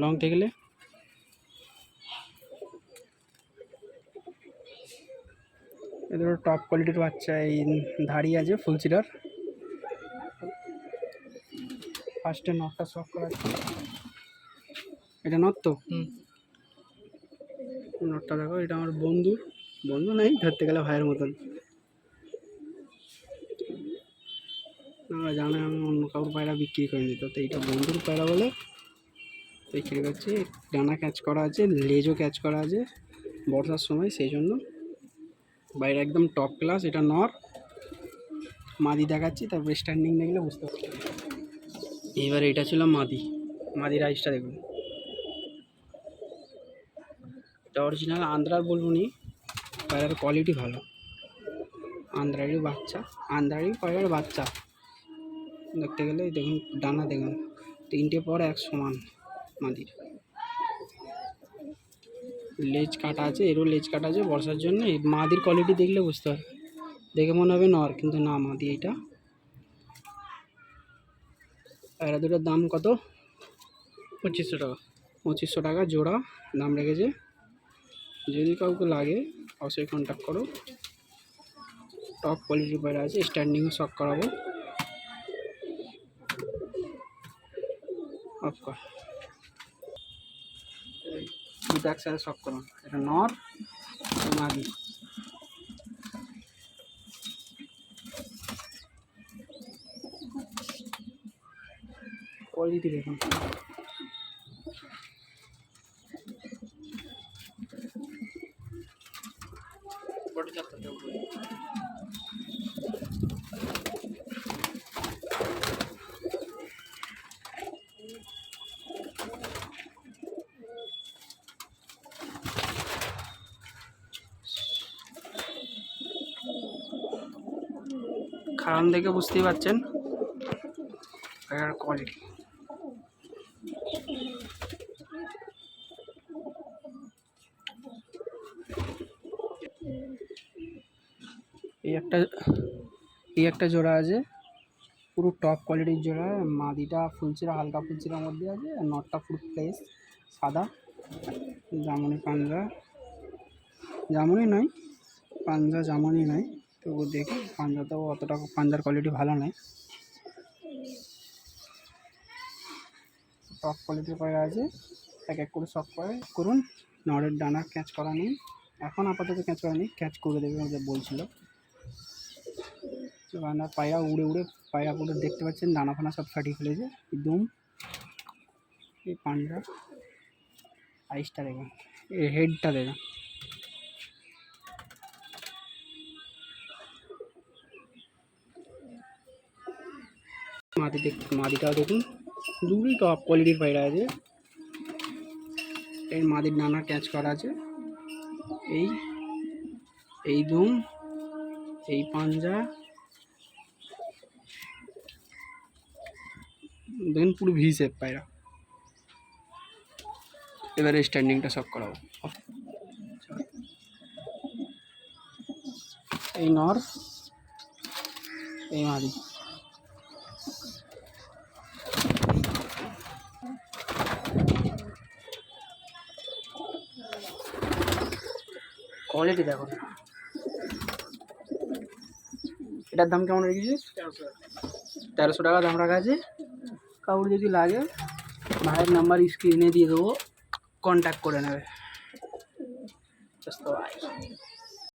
Long থেকে এদের top কোয়ালিটির বাচ্চা এই ধাড়ি আছে ফুলচিরার। ফার্স্টে নটটা শখ করা আছে, এটা নট তো নটটা দেখো, এটা আমার বন্ধু নেই, ধরতে গেলে ভাইয়ের মতন। আমরা জানে আমি অন্য কাউর পায়রা বিক্রি করিনি, তো এইটা বন্ধুর পায়রা বলে বিক্রি করছি। ডানা ক্যাচ করা আছে, লেজও ক্যাচ করা আছে বর্ষার সময়, সেই জন্য বাইরে একদম টপ ক্লাস। এটা নর, মাদি দেখাচ্ছি, তারপর স্ট্যান্ডিং দেখলে বুঝতে পারছি। এবার এটা ছিল মাদি রাইসটা দেখুন, এটা অরিজিনাল আন্ধ্রার বলবো নি, পায়রার কোয়ালিটি ভালো। আন্ধ্রারই পায়রার বাচ্চা দেখতে গেলে দেখুন, ডানা দেখুন, 3টে পর এক সমান। মাদির লেজ কাটা আছে, এরও লেজ কাটা আছে বর্ষার জন্য। এই মাদির কোয়ালিটি দেখলে বুঝতে পারবে, দেখে মনে হবে নর, কিন্তু না মাদি। এটা পায়রা দুটোর দাম কত? 2500 টাকা। 2500 টাকা জোড়া দাম রেখেছে। যদি কাউকে লাগে অবশ্যই কন্ট্যাক্ট করো। টপ কোয়ালিটির পায়রা আছে, স্ট্যান্ডিংও শখ করাবো। অফ কর, দুটো একসাথে শখ করুন। এটা নর, মাদি। কোয়ালিটি দেখুন, খারাপ দেখে বুঝতেই পারছেন পায়রার কোয়ালিটি। এই একটা জোড়া আছে, পুরো টপ কোয়ালিটির জোড়া। মাদিটা ফুলচিরা, হালকা ফুলচিরার মধ্যে আছে, আর নটটা পুরো ফ্রেশ সাদা। জামনি পাঞ্জা, জামনি নয় পাঞ্জা, জামনি নয়, তবু দেখি পাঞ্জাতেও অতটা পাঞ্জার কোয়ালিটি ভালো নয়। টপ কোয়ালিটির পায়রা আছে, এক এক করে শখ করুন। নরের ডানা ক্যাচ করা নেই এখন, আপাতত ক্যাচ করা নেই, ক্যাচ করে দেবে ওদের বলছিল। রান্নার পায়রা উড়ে পায়রা পুরো দেখতে পাচ্ছেন, দানা ফানা সব ফাটিয়ে ফেলেছে। দুম, এই পান্ডা আইসটা দেখুন, এই হেডটা দেখুন। মাদিটাও দেখুন, দুটোই টপ কোয়ালিটির পায়রা আছে। এই মাদির ডানা ক্যাচ করা আছে। এই দুম, এই পাঞ্জা দেখুন, পুরো ভি শেপ পায়রা। এবারে স্ট্যান্ডিংটা শখ করাবো। এই নর, এই মাদি। কোয়ালিটি দেখুন। এটার দাম কেমন রেখেছিস? 1300 টাকা দাম রাখা আছে। কাউর যদি লাগে ভাইয়ের নাম্বার স্ক্রিনে দিয়ে দেবো, কন্ট্যাক্ট করে নেবে।